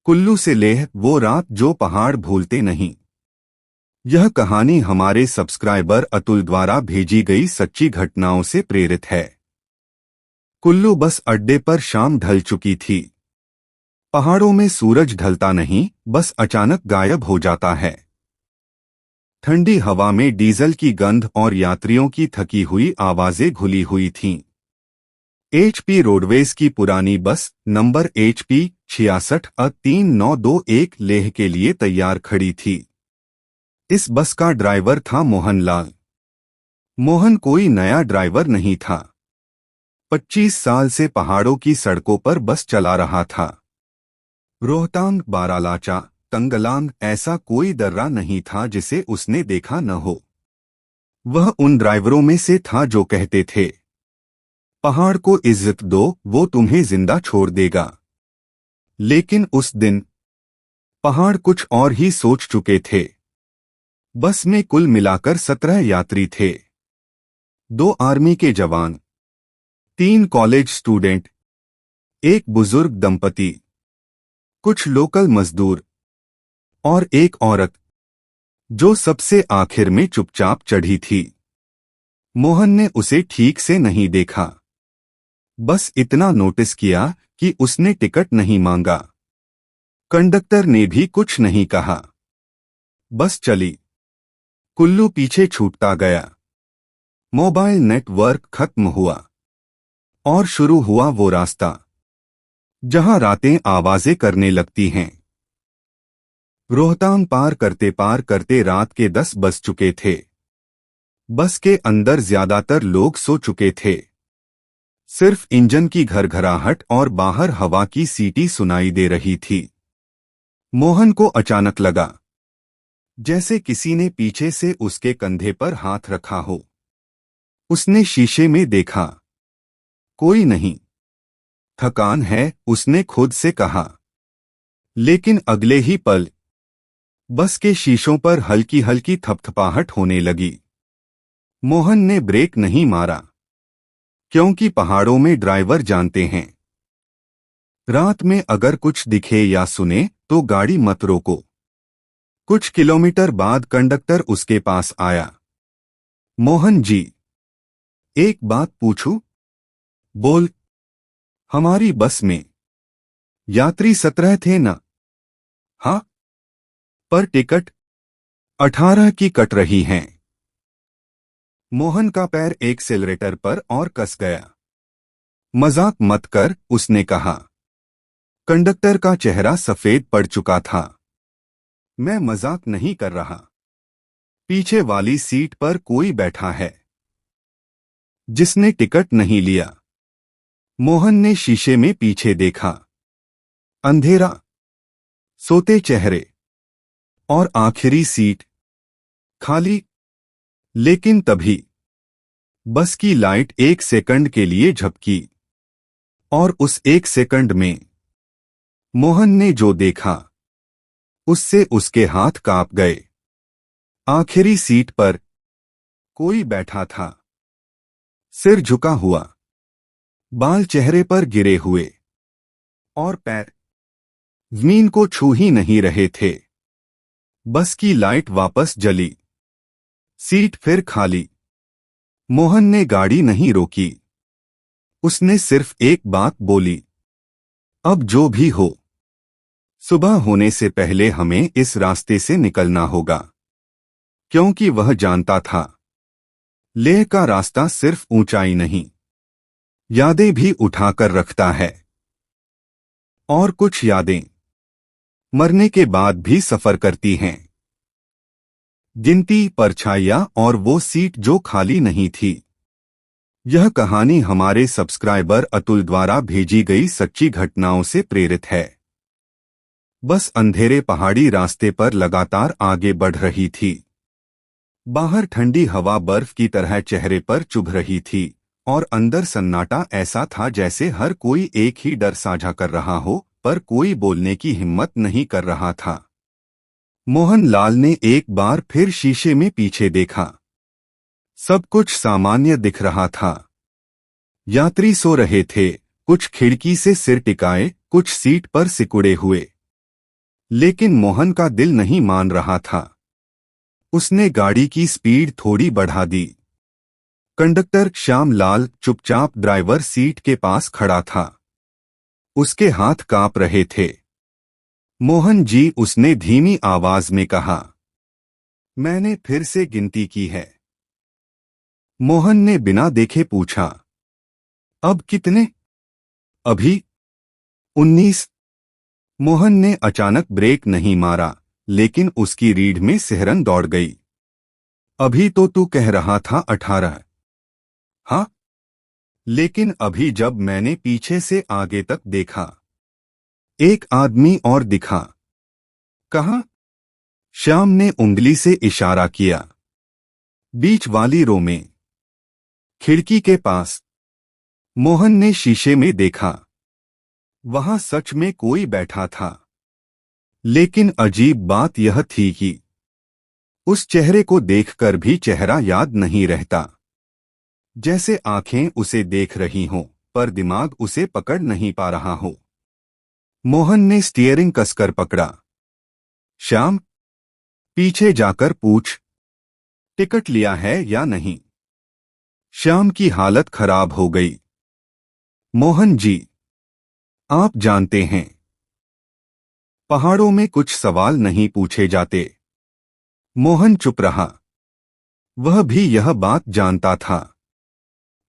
कुल्लू से लेह वो रात जो पहाड़ भूलते नहीं। यह कहानी हमारे सब्सक्राइबर अतुल द्वारा भेजी गई सच्ची घटनाओं से प्रेरित है। कुल्लू बस अड्डे पर शाम ढल चुकी थी। पहाड़ों में सूरज ढलता नहीं, बस अचानक गायब हो जाता है। ठंडी हवा में डीजल की गंध और यात्रियों की थकी हुई आवाजें घुली हुई थीं। HP रोडवेज की पुरानी बस नंबर HP 663921 लेह के लिए तैयार खड़ी थी। इस बस का ड्राइवर था मोहन लाल। मोहन कोई नया ड्राइवर नहीं था। 25 साल से पहाड़ों की सड़कों पर बस चला रहा था। रोहतांग, बारालाचा, तंगलांग ऐसा कोई दर्रा नहीं था जिसे उसने देखा न हो। वह उन ड्राइवरों में से था जो कहते थे, पहाड़ को इज्जत दो, वो तुम्हें जिंदा छोड़ देगा। लेकिन उस दिन पहाड़ कुछ और ही सोच चुके थे। बस में कुल मिलाकर 17 यात्री थे। 2 आर्मी के जवान, 3 कॉलेज स्टूडेंट, एक बुजुर्ग दंपति, कुछ लोकल मजदूर और एक औरत जो सबसे आखिर में चुपचाप चढ़ी थी। मोहन ने उसे ठीक से नहीं देखा, बस इतना नोटिस किया कि उसने टिकट नहीं मांगा। कंडक्टर ने भी कुछ नहीं कहा। बस चली। कुल्लू पीछे छूटता गया। मोबाइल नेटवर्क खत्म हुआ और शुरू हुआ वो रास्ता जहां रातें आवाजें करने लगती हैं। रोहतांग पार करते रात के 10 बज चुके थे। बस के अंदर ज्यादातर लोग सो चुके थे। सिर्फ इंजन की घरघराहट और बाहर हवा की सीटी सुनाई दे रही थी। मोहन को अचानक लगा जैसे किसी ने पीछे से उसके कंधे पर हाथ रखा हो। उसने शीशे में देखा, कोई नहीं। थकान है, उसने खुद से कहा। लेकिन अगले ही पल बस के शीशों पर हल्की हल्की थपथपाहट होने लगी। मोहन ने ब्रेक नहीं मारा, क्योंकि पहाड़ों में ड्राइवर जानते हैं, रात में अगर कुछ दिखे या सुने तो गाड़ी मत रोको। कुछ किलोमीटर बाद कंडक्टर उसके पास आया। मोहन जी, एक बात पूछूं? बोल। हमारी बस में यात्री 17 थे ना? हाँ। पर टिकट 18 की कट रही हैं। मोहन का पैर एक्सेलरेटर पर और कस गया। मजाक मत कर, उसने कहा। कंडक्टर का चेहरा सफेद पड़ चुका था। मैं मजाक नहीं कर रहा। पीछे वाली सीट पर कोई बैठा है जिसने टिकट नहीं लिया। मोहन ने शीशे में पीछे देखा। अंधेरा, सोते चेहरे और आखिरी सीट खाली। लेकिन तभी बस की लाइट 1 सेकंड के लिए झपकी और उस 1 सेकंड में मोहन ने जो देखा उससे उसके हाथ कांप गए। आखिरी सीट पर कोई बैठा था, सिर झुका हुआ, बाल चेहरे पर गिरे हुए और पैर जमीन को छू ही नहीं रहे थे। बस की लाइट वापस जली, सीट फिर खाली। मोहन ने गाड़ी नहीं रोकी। उसने सिर्फ एक बात बोली, अब जो भी हो, सुबह होने से पहले हमें इस रास्ते से निकलना होगा। क्योंकि वह जानता था, लेह का रास्ता सिर्फ ऊंचाई नहीं, यादें भी उठाकर रखता है। और कुछ यादें मरने के बाद भी सफर करती हैं। गिनती, परछाइयां और वो सीट जो खाली नहीं थी। यह कहानी हमारे सब्सक्राइबर अतुल द्वारा भेजी गई सच्ची घटनाओं से प्रेरित है। बस अंधेरे पहाड़ी रास्ते पर लगातार आगे बढ़ रही थी। बाहर ठंडी हवा बर्फ की तरह चेहरे पर चुभ रही थी और अंदर सन्नाटा ऐसा था जैसे हर कोई एक ही डर साझा कर रहा हो, पर कोई बोलने की हिम्मत नहीं कर रहा था। मोहन लाल ने एक बार फिर शीशे में पीछे देखा। सब कुछ सामान्य दिख रहा था। यात्री सो रहे थे, कुछ खिड़की से सिर टिकाए, कुछ सीट पर सिकुड़े हुए। लेकिन मोहन का दिल नहीं मान रहा था। उसने गाड़ी की स्पीड थोड़ी बढ़ा दी। कंडक्टर श्यामलाल चुपचाप ड्राइवर सीट के पास खड़ा था। उसके हाथ कांप रहे थे। मोहन जी, उसने धीमी आवाज में कहा, मैंने फिर से गिनती की है। मोहन ने बिना देखे पूछा, अब कितने? अभी 19। मोहन ने अचानक ब्रेक नहीं मारा, लेकिन उसकी रीढ़ में सिहरन दौड़ गई। अभी तो तू कह रहा था 18। हाँ, लेकिन अभी जब मैंने पीछे से आगे तक देखा, एक आदमी और दिखा। कहाँ? श्याम ने उंगली से इशारा किया। बीच वाली रो में, खिड़की के पास। मोहन ने शीशे में देखा। वहां सच में कोई बैठा था। लेकिन अजीब बात यह थी कि उस चेहरे को देखकर भी चेहरा याद नहीं रहता। जैसे आंखें उसे देख रही हों, पर दिमाग उसे पकड़ नहीं पा रहा हो। मोहन ने स्टीयरिंग कसकर पकड़ा। श्याम, पीछे जाकर पूछ, टिकट लिया है या नहीं? श्याम की हालत खराब हो गई। मोहन जी, आप जानते हैं, पहाड़ों में कुछ सवाल नहीं पूछे जाते। मोहन चुप रहा। वह भी यह बात जानता था।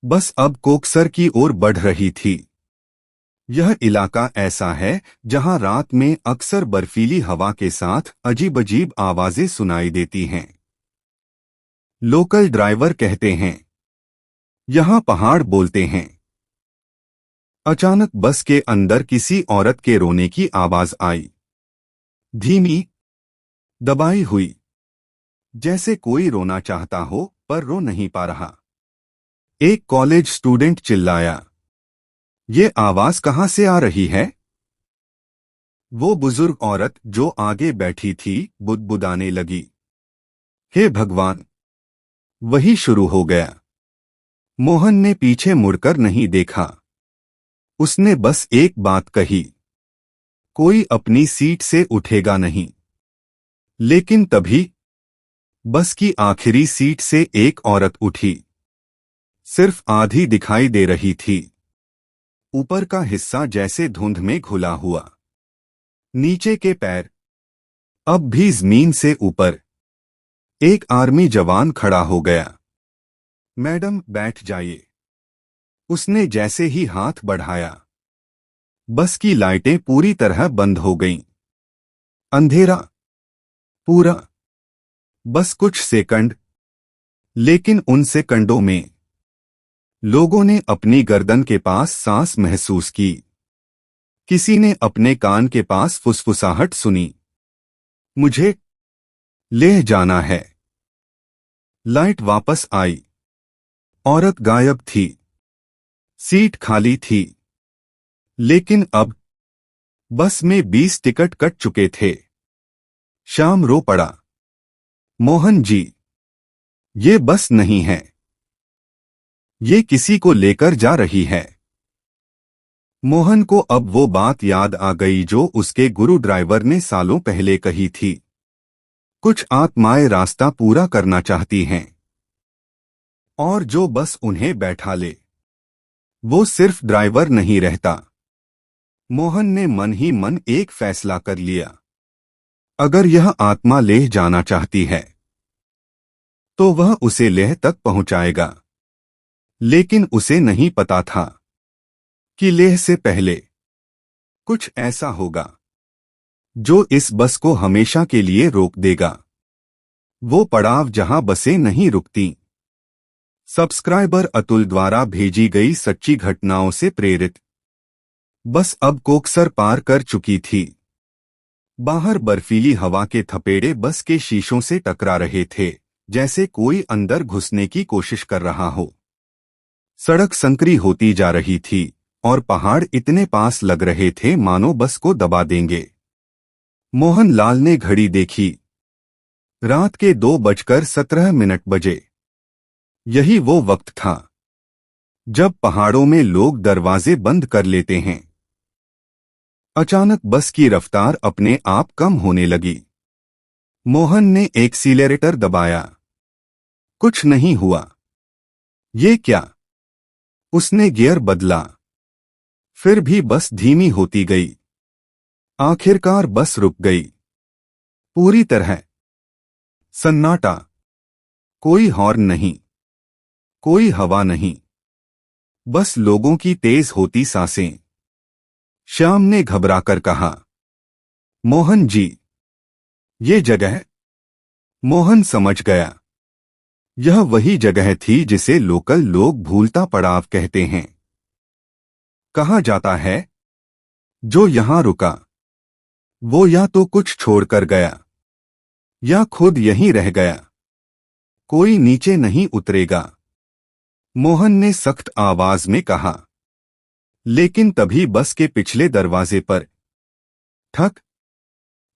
बस अब कोकसर की ओर बढ़ रही थी। यह इलाका ऐसा है जहां रात में अक्सर बर्फीली हवा के साथ अजीब अजीब आवाजें सुनाई देती हैं। लोकल ड्राइवर कहते हैं, यहां पहाड़ बोलते हैं। अचानक बस के अंदर किसी औरत के रोने की आवाज आई। धीमी, दबाई हुई, जैसे कोई रोना चाहता हो पर रो नहीं पा रहा। एक कॉलेज स्टूडेंट चिल्लाया, ये आवाज कहां से आ रही है? वो बुजुर्ग औरत जो आगे बैठी थी बुदबुदाने लगी, हे भगवान! वही शुरू हो गया। मोहन ने पीछे मुड़कर नहीं देखा। उसने बस एक बात कही, कोई अपनी सीट से उठेगा नहीं। लेकिन तभी बस की आखिरी सीट से एक औरत उठी। सिर्फ आधी दिखाई दे रही थी। ऊपर का हिस्सा जैसे धुंध में घुला हुआ। नीचे के पैर अब भी जमीन से ऊपर। एक आर्मी जवान खड़ा हो गया। मैडम, बैठ जाइए। उसने जैसे ही हाथ बढ़ाया, बस की लाइटें पूरी तरह बंद हो गईं। अंधेरा पूरा। बस कुछ सेकंड, लेकिन उन सेकंडों में लोगों ने अपनी गर्दन के पास सांस महसूस की। किसी ने अपने कान के पास फुसफुसाहट सुनी, मुझे लेह जाना है। लाइट वापस आई। औरत गायब थी। सीट खाली थी। लेकिन अब बस में 20 टिकट कट चुके थे। श्याम रो पड़ा, मोहन जी, ये बस नहीं है। ये किसी को लेकर जा रही है। मोहन को अब वो बात याद आ गई जो उसके गुरु ड्राइवर ने सालों पहले कही थी। कुछ आत्माएं रास्ता पूरा करना चाहती हैं, और जो बस उन्हें बैठा ले, वो सिर्फ ड्राइवर नहीं रहता। मोहन ने मन ही मन एक फैसला कर लिया। अगर यह आत्मा लेह जाना चाहती है, तो वह उसे लेह तक पहुंचाएगा। लेकिन उसे नहीं पता था कि लेह से पहले कुछ ऐसा होगा जो इस बस को हमेशा के लिए रोक देगा। वो पड़ाव जहां बसें नहीं रुकती। सब्सक्राइबर अतुल द्वारा भेजी गई सच्ची घटनाओं से प्रेरित। बस अब कोकसर पार कर चुकी थी। बाहर बर्फीली हवा के थपेड़े बस के शीशों से टकरा रहे थे, जैसे कोई अंदर घुसने की कोशिश कर रहा हो। सड़क संकरी होती जा रही थी और पहाड़ इतने पास लग रहे थे मानो बस को दबा देंगे। मोहन लाल ने घड़ी देखी। रात के 2:17 बजे। यही वो वक्त था जब पहाड़ों में लोग दरवाजे बंद कर लेते हैं। अचानक बस की रफ्तार अपने आप कम होने लगी। मोहन ने एक्सीलरेटर दबाया। कुछ नहीं हुआ। ये क्या? उसने गियर बदला। फिर भी बस धीमी होती गई। आखिरकार बस रुक गई। पूरी तरह सन्नाटा। कोई हॉर्न नहीं, कोई हवा नहीं, बस लोगों की तेज होती सांसें। श्याम ने घबराकर कहा, मोहन जी, ये जगह। मोहन समझ गया। यह वही जगह थी जिसे लोकल लोग भूलता पड़ाव कहते हैं। कहा जाता है, जो यहां रुका वो या तो कुछ छोड़कर गया या खुद यहीं रह गया। कोई नीचे नहीं उतरेगा, मोहन ने सख्त आवाज में कहा। लेकिन तभी बस के पिछले दरवाजे पर ठक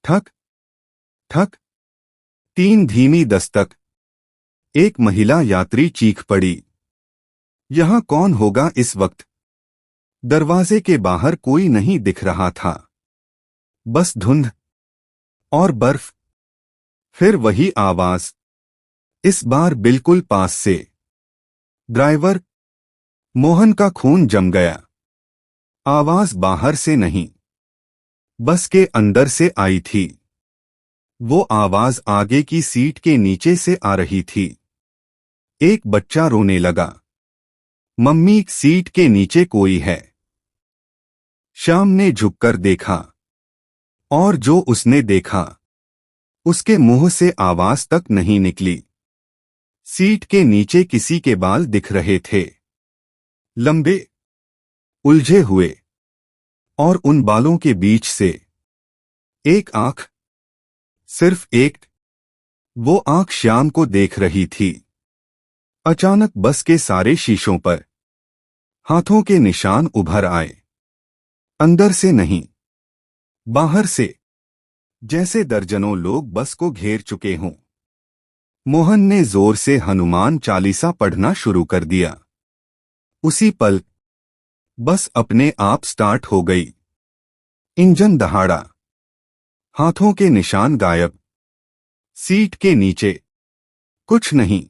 ठक ठक, 3 धीमी दस्तक। एक महिला यात्री चीख पड़ी। यहां कौन होगा इस वक्त? दरवाजे के बाहर कोई नहीं दिख रहा था, बस धुंध और बर्फ। फिर वही आवाज, इस बार बिल्कुल पास से। ड्राइवर। मोहन का खून जम गया। आवाज बाहर से नहीं, बस के अंदर से आई थी। वो आवाज आगे की सीट के नीचे से आ रही थी। एक बच्चा रोने लगा, मम्मी, सीट के नीचे कोई है। श्याम ने झुककर देखा, और जो उसने देखा उसके मुंह से आवाज तक नहीं निकली। सीट के नीचे किसी के बाल दिख रहे थे, लंबे, उलझे हुए, और उन बालों के बीच से एक आंख, सिर्फ एक। वो आंख श्याम को देख रही थी। अचानक बस के सारे शीशों पर हाथों के निशान उभर आए। अंदर से नहीं, बाहर से, जैसे दर्जनों लोग बस को घेर चुके हों। मोहन ने जोर से हनुमान चालीसा पढ़ना शुरू कर दिया। उसी पल बस अपने आप स्टार्ट हो गई। इंजन दहाड़ा, हाथों के निशान गायब। सीट के नीचे कुछ नहीं।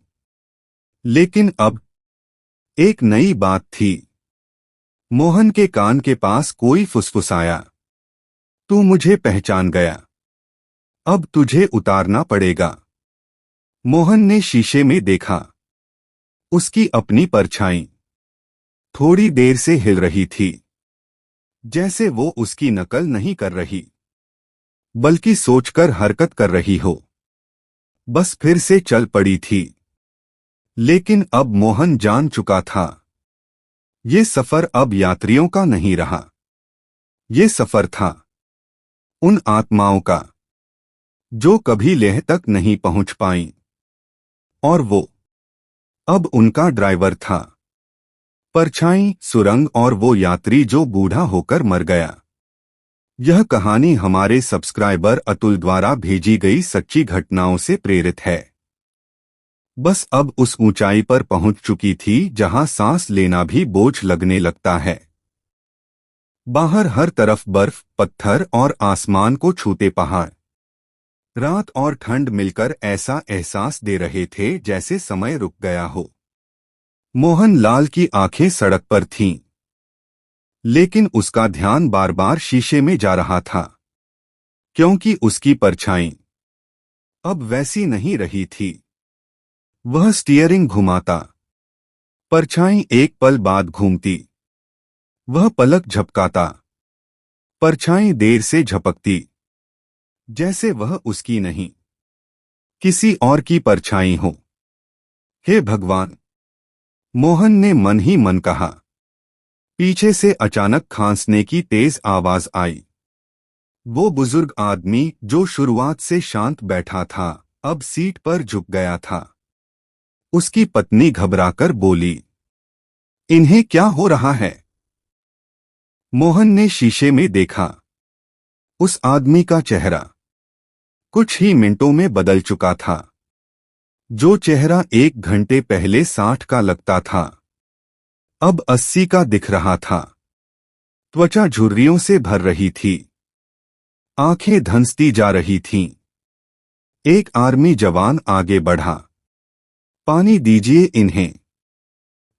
लेकिन अब एक नई बात थी। मोहन के कान के पास कोई फुसफुसाया, तू मुझे पहचान गया, अब तुझे उतारना पड़ेगा। मोहन ने शीशे में देखा। उसकी अपनी परछाई थोड़ी देर से हिल रही थी, जैसे वो उसकी नकल नहीं कर रही, बल्कि सोचकर हरकत कर रही हो। बस फिर से चल पड़ी थी। लेकिन अब मोहन जान चुका था, ये सफर अब यात्रियों का नहीं रहा। ये सफर था उन आत्माओं का जो कभी लेह तक नहीं पहुंच पाईं। और वो अब उनका ड्राइवर था। परछाई, सुरंग और वो यात्री जो बूढ़ा होकर मर गया। यह कहानी हमारे सब्सक्राइबर अतुल द्वारा भेजी गई सच्ची घटनाओं से प्रेरित है। बस अब उस ऊंचाई पर पहुंच चुकी थी जहां सांस लेना भी बोझ लगने लगता है। बाहर हर तरफ बर्फ, पत्थर और आसमान को छूते पहाड़। रात और ठंड मिलकर ऐसा एहसास दे रहे थे जैसे समय रुक गया हो। मोहन लाल की आंखें सड़क पर थीं, लेकिन उसका ध्यान बार बार शीशे में जा रहा था, क्योंकि उसकी परछाई अब वैसी नहीं रही थी। वह स्टीयरिंग घुमाता, परछाई एक पल बाद घूमती। वह पलक झपकाता, परछाई देर से झपकती, जैसे वह उसकी नहीं, किसी और की परछाई हो। हे भगवान, मोहन ने मन ही मन कहा। पीछे से अचानक खांसने की तेज आवाज आई। वो बुजुर्ग आदमी जो शुरुआत से शांत बैठा था, अब सीट पर झुक गया था। उसकी पत्नी घबराकर बोली, इन्हें क्या हो रहा है? मोहन ने शीशे में देखा। उस आदमी का चेहरा कुछ ही मिनटों में बदल चुका था। जो चेहरा 1 घंटे पहले 60 का लगता था, अब 80 का दिख रहा था। त्वचा झुर्रियों से भर रही थी। आंखें धंसती जा रही थीं। एक आर्मी जवान आगे बढ़ा। पानी दीजिए इन्हें।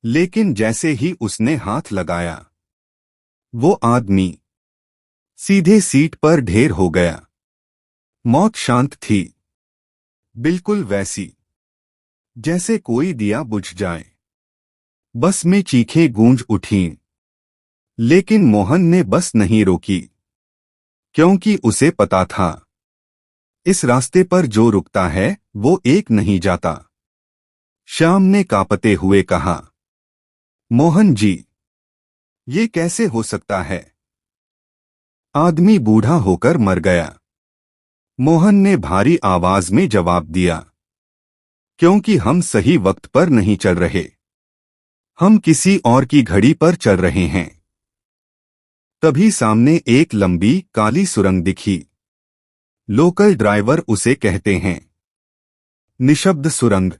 लेकिन जैसे ही उसने हाथ लगाया, वो आदमी सीधे सीट पर ढेर हो गया। मौत शांत थी, बिल्कुल वैसी जैसे कोई दिया बुझ जाए। बस में चीखें गूंज उठीं। लेकिन मोहन ने बस नहीं रोकी, क्योंकि उसे पता था, इस रास्ते पर जो रुकता है वो एक नहीं जाता। श्याम ने कांपते हुए कहा, मोहन जी, ये कैसे हो सकता है? आदमी बूढ़ा होकर मर गया। मोहन ने भारी आवाज में जवाब दिया, क्योंकि हम सही वक्त पर नहीं चल रहे। हम किसी और की घड़ी पर चल रहे हैं। तभी सामने एक लंबी काली सुरंग दिखी। लोकल ड्राइवर उसे कहते हैं निशब्द सुरंग,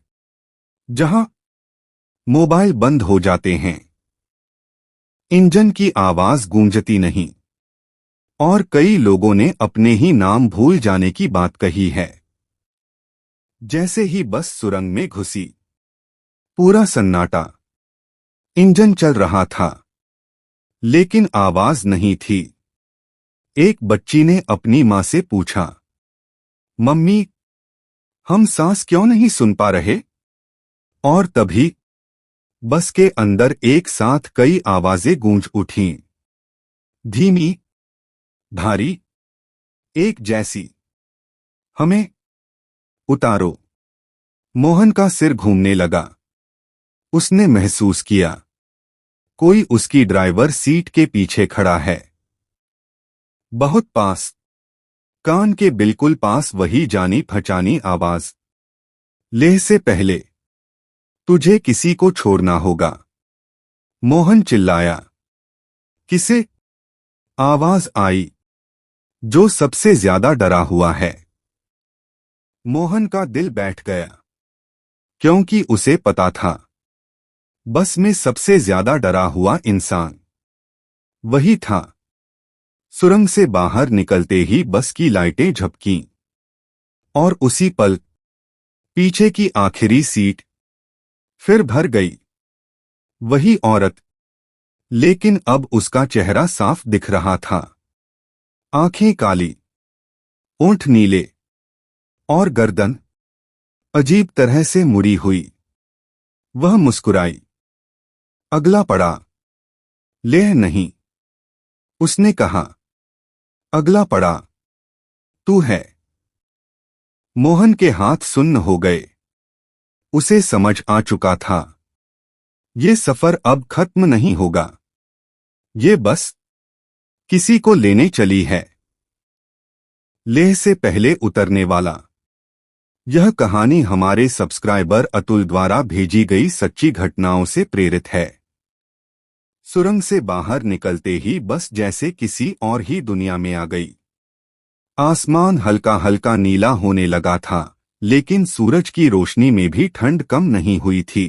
जहां मोबाइल बंद हो जाते हैं, इंजन की आवाज गूंजती नहीं, और कई लोगों ने अपने ही नाम भूल जाने की बात कही है। जैसे ही बस सुरंग में घुसी, पूरा सन्नाटा। इंजन चल रहा था, लेकिन आवाज नहीं थी। एक बच्ची ने अपनी मां से पूछा, मम्मी, हम सांस क्यों नहीं सुन पा रहे? और तभी बस के अंदर एक साथ कई आवाजें गूंज उठीं। धीमी, भारी, एक जैसी। हमें उतारो। मोहन का सिर घूमने लगा। उसने महसूस किया, कोई उसकी ड्राइवर सीट के पीछे खड़ा है। बहुत पास, कान के बिल्कुल पास वही जानी पहचानी आवाज। लेह से पहले तुझे किसी को छोड़ना होगा। मोहन चिल्लाया। किसे? आवाज आई, जो सबसे ज्यादा डरा हुआ है। मोहन का दिल बैठ गया, क्योंकि उसे पता था, बस में सबसे ज्यादा डरा हुआ इंसान वही था। सुरंग से बाहर निकलते ही बस की लाइटें झपकीं, और उसी पल पीछे की आखिरी सीट फिर भर गई। वही औरत, लेकिन अब उसका चेहरा साफ दिख रहा था। आंखें काली, ओंठ नीले, और गर्दन अजीब तरह से मुड़ी हुई। वह मुस्कुराई। अगला पड़ा। लेह नहीं, उसने कहा। अगला पड़ा तू है। मोहन के हाथ सुन्न हो गए। उसे समझ आ चुका था, ये सफर अब खत्म नहीं होगा। ये बस किसी को लेने चली है। लेह से पहले उतरने वाला। यह कहानी हमारे सब्सक्राइबर अतुल द्वारा भेजी गई सच्ची घटनाओं से प्रेरित है। सुरंग से बाहर निकलते ही बस जैसे किसी और ही दुनिया में आ गई। आसमान हल्का हल्का नीला होने लगा था, लेकिन सूरज की रोशनी में भी ठंड कम नहीं हुई थी।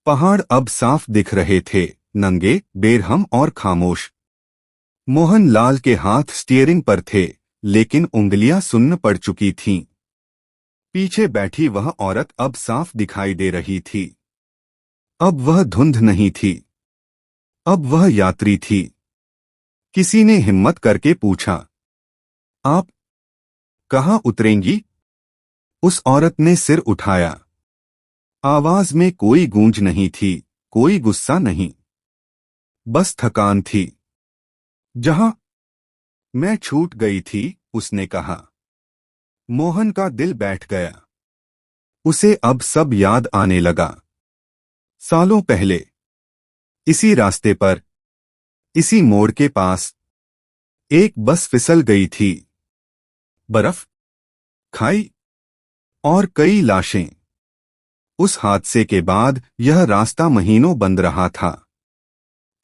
पहाड़ अब साफ दिख रहे थे, नंगे, बेरहम और खामोश। मोहन लाल के हाथ स्टीयरिंग पर थे, लेकिन उंगलियां सुन्न पड़ चुकी थीं। पीछे बैठी वह औरत अब साफ दिखाई दे रही थी। अब वह धुंध नहीं थी, अब वह यात्री थी। किसी ने हिम्मत करके पूछा, आप कहाँ उतरेंगी? उस औरत ने सिर उठाया। आवाज में कोई गूंज नहीं थी, कोई गुस्सा नहीं, बस थकान थी। जहां मैं छूट गई थी, उसने कहा। मोहन का दिल बैठ गया। उसे अब सब याद आने लगा। सालों पहले इसी रास्ते पर, इसी मोड़ के पास एक बस फिसल गई थी। बर्फ, खाई और कई लाशें। उस हादसे के बाद यह रास्ता महीनों बंद रहा था।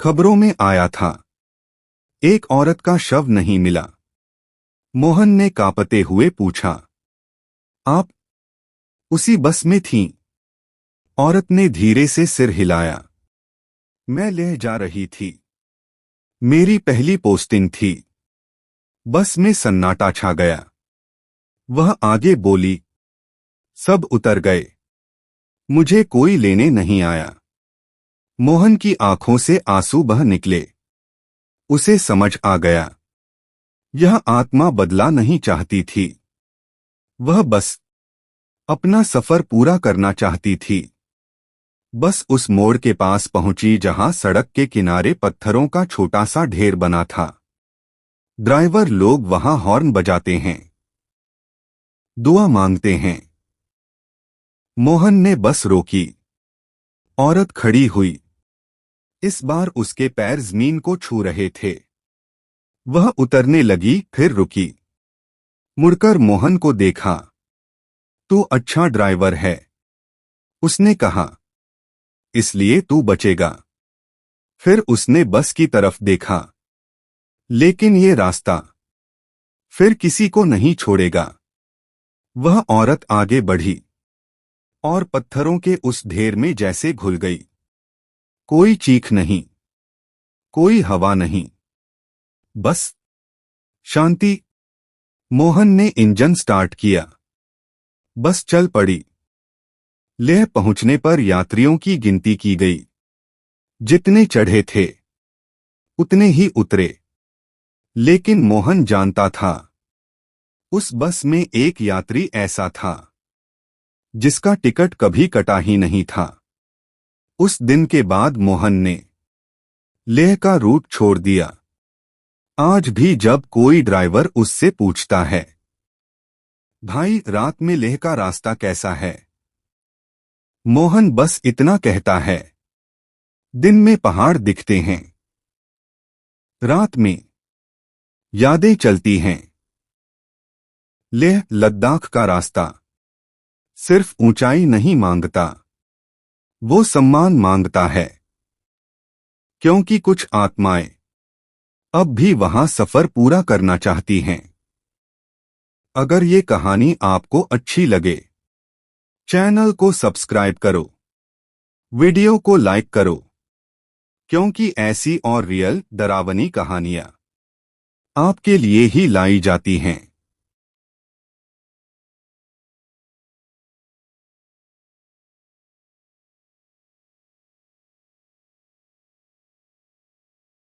खबरों में आया था, एक औरत का शव नहीं मिला। मोहन ने कांपते हुए पूछा, आप उसी बस में थीं? औरत ने धीरे से सिर हिलाया। मैं लेह जा रही थी। मेरी पहली पोस्टिंग थी। बस में सन्नाटा छा गया। वह आगे बोली, सब उतर गए। मुझे कोई लेने नहीं आया। मोहन की आंखों से आंसू बह निकले। उसे समझ आ गया, यह आत्मा बदला नहीं चाहती थी। वह बस अपना सफर पूरा करना चाहती थी। बस उस मोड़ के पास पहुंची जहां सड़क के किनारे पत्थरों का छोटा सा ढेर बना था। ड्राइवर लोग वहां हॉर्न बजाते हैं, दुआ मांगते हैं। मोहन ने बस रोकी। औरत खड़ी हुई। इस बार उसके पैर जमीन को छू रहे थे। वह उतरने लगी, फिर रुकी। मुड़कर मोहन को देखा। तू अच्छा ड्राइवर है, उसने कहा, इसलिए तू बचेगा। फिर उसने बस की तरफ देखा। लेकिन ये रास्ता फिर किसी को नहीं छोड़ेगा। वह औरत आगे बढ़ी और पत्थरों के उस ढेर में जैसे घुल गई। कोई चीख नहीं, कोई हवा नहीं, बस शांति। मोहन ने इंजन स्टार्ट किया। बस चल पड़ी। लेह पहुंचने पर यात्रियों की गिनती की गई। जितने चढ़े थे उतने ही उतरे। लेकिन मोहन जानता था, उस बस में एक यात्री ऐसा था जिसका टिकट कभी कटा ही नहीं था। उस दिन के बाद मोहन ने लेह का रूट छोड़ दिया। आज भी जब कोई ड्राइवर उससे पूछता है, भाई रात में लेह का रास्ता कैसा है, मोहन बस इतना कहता है, दिन में पहाड़ दिखते हैं, रात में यादें चलती हैं। लेह लद्दाख का रास्ता सिर्फ ऊंचाई नहीं मांगता, वो सम्मान मांगता है। क्योंकि कुछ आत्माएं अब भी वहां सफर पूरा करना चाहती हैं। अगर ये कहानी आपको अच्छी लगे, चैनल को सब्सक्राइब करो, वीडियो को लाइक करो, क्योंकि ऐसी और रियल डरावनी कहानियां आपके लिए ही लाई जाती हैं।